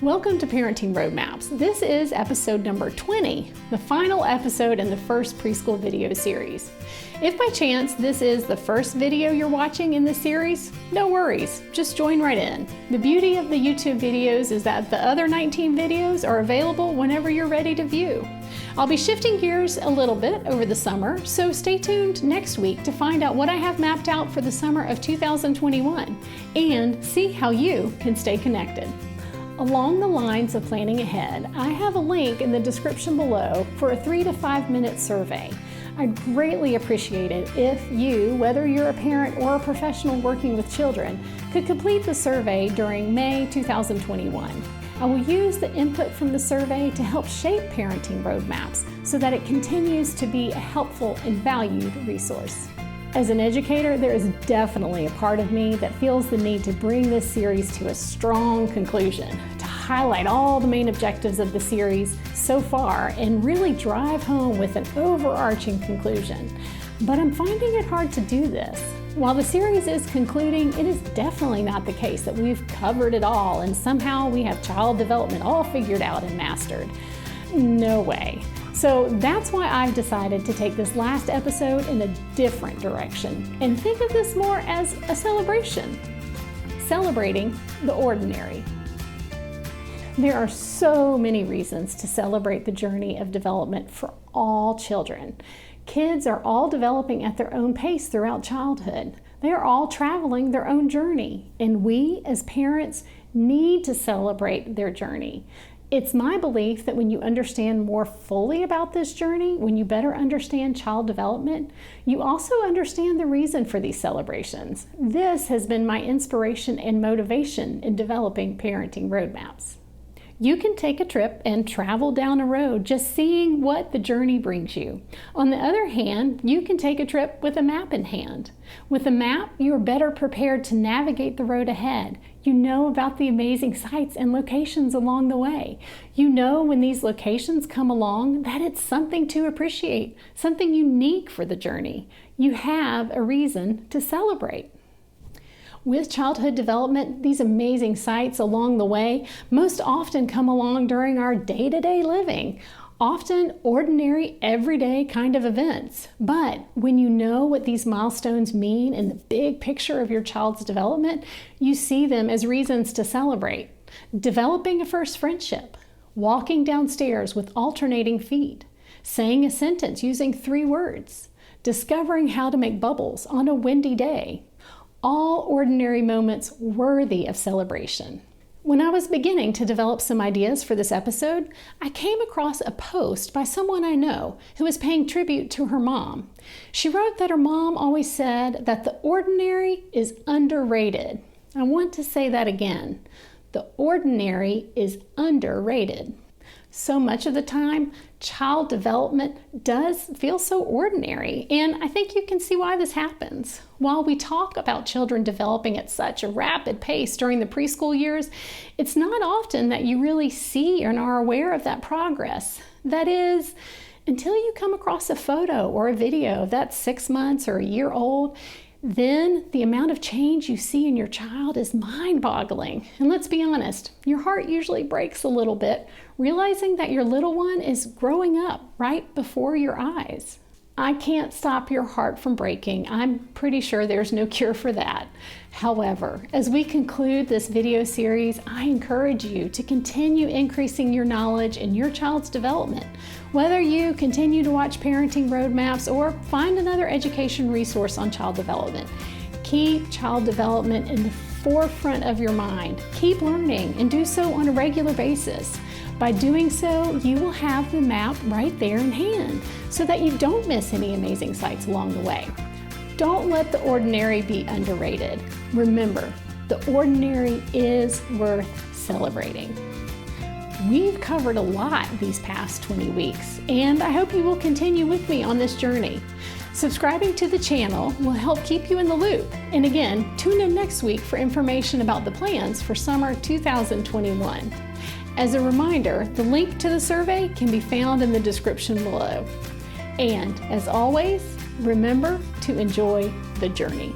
Welcome to Parenting Roadmaps. This is episode number 20, the final episode in the first preschool video series. If by chance this is the first video you're watching in this series, no worries, just join right in. The beauty of the YouTube videos is that the other 19 videos are available whenever you're ready to view. I'll be shifting gears a little bit over the summer, so stay tuned next week to find out what I have mapped out for the summer of 2021 and see how you can stay connected. Along the lines of planning ahead, I have a link in the description below for a 3 to 5 minute survey. I'd greatly appreciate it if you, whether you're a parent or a professional working with children, could complete the survey during May 2021. I will use the input from the survey to help shape Parenting Roadmaps so that it continues to be a helpful and valued resource. As an educator, there is definitely a part of me that feels the need to bring this series to a strong conclusion, to highlight all the main objectives of the series so far and really drive home with an overarching conclusion. But I'm finding it hard to do this. While the series is concluding, it is definitely not the case that we've covered it all and somehow we have child development all figured out and mastered. No way. So that's why I've decided to take this last episode in a different direction and think of this more as a celebration. Celebrating the ordinary. There are so many reasons to celebrate the journey of development for all children. Kids are all developing at their own pace throughout childhood. They are all traveling their own journey, and we as parents need to celebrate their journey. It's my belief that when you understand more fully about this journey, when you better understand child development, you also understand the reason for these celebrations. This has been my inspiration and motivation in developing Parenting Roadmaps. You can take a trip and travel down a road just seeing what the journey brings you. On the other hand, you can take a trip with a map in hand. With a map, you are better prepared to navigate the road ahead. You know about the amazing sights and locations along the way. You know when these locations come along that it's something to appreciate, something unique for the journey. You have a reason to celebrate. With childhood development, these amazing sights along the way most often come along during our day-to-day living, often ordinary, everyday kind of events. But when you know what these milestones mean in the big picture of your child's development, you see them as reasons to celebrate. Developing a first friendship, walking downstairs with alternating feet, saying a sentence using 3 words, discovering how to make bubbles on a windy day. All ordinary moments worthy of celebration. When I was beginning to develop some ideas for this episode, I came across a post by someone I know who was paying tribute to her mom. She wrote that her mom always said that the ordinary is underrated. I want to say that again. The ordinary is underrated. So much of the time, child development does feel so ordinary, and I think you can see why this happens. While we talk about children developing at such a rapid pace during the preschool years, it's not often that you really see and are aware of that progress. That is, until you come across a photo or a video that's 6 months or a year old, then the amount of change you see in your child is mind-boggling. And let's be honest, your heart usually breaks a little bit, realizing that your little one is growing up right before your eyes. I can't stop your heart from breaking. I'm pretty sure there's no cure for that. However, as we conclude this video series, I encourage you to continue increasing your knowledge in your child's development. Whether you continue to watch Parenting Roadmaps or find another education resource on child development, keep child development in the forefront of your mind. Keep learning and do so on a regular basis. By doing so, you will have the map right there in hand so that you don't miss any amazing sights along the way. Don't let the ordinary be underrated. Remember, the ordinary is worth celebrating. We've covered a lot these past 20 weeks, and I hope you will continue with me on this journey. Subscribing to the channel will help keep you in the loop. And again, tune in next week for information about the plans for summer 2021. As a reminder, the link to the survey can be found in the description below. And as always, remember to enjoy the journey.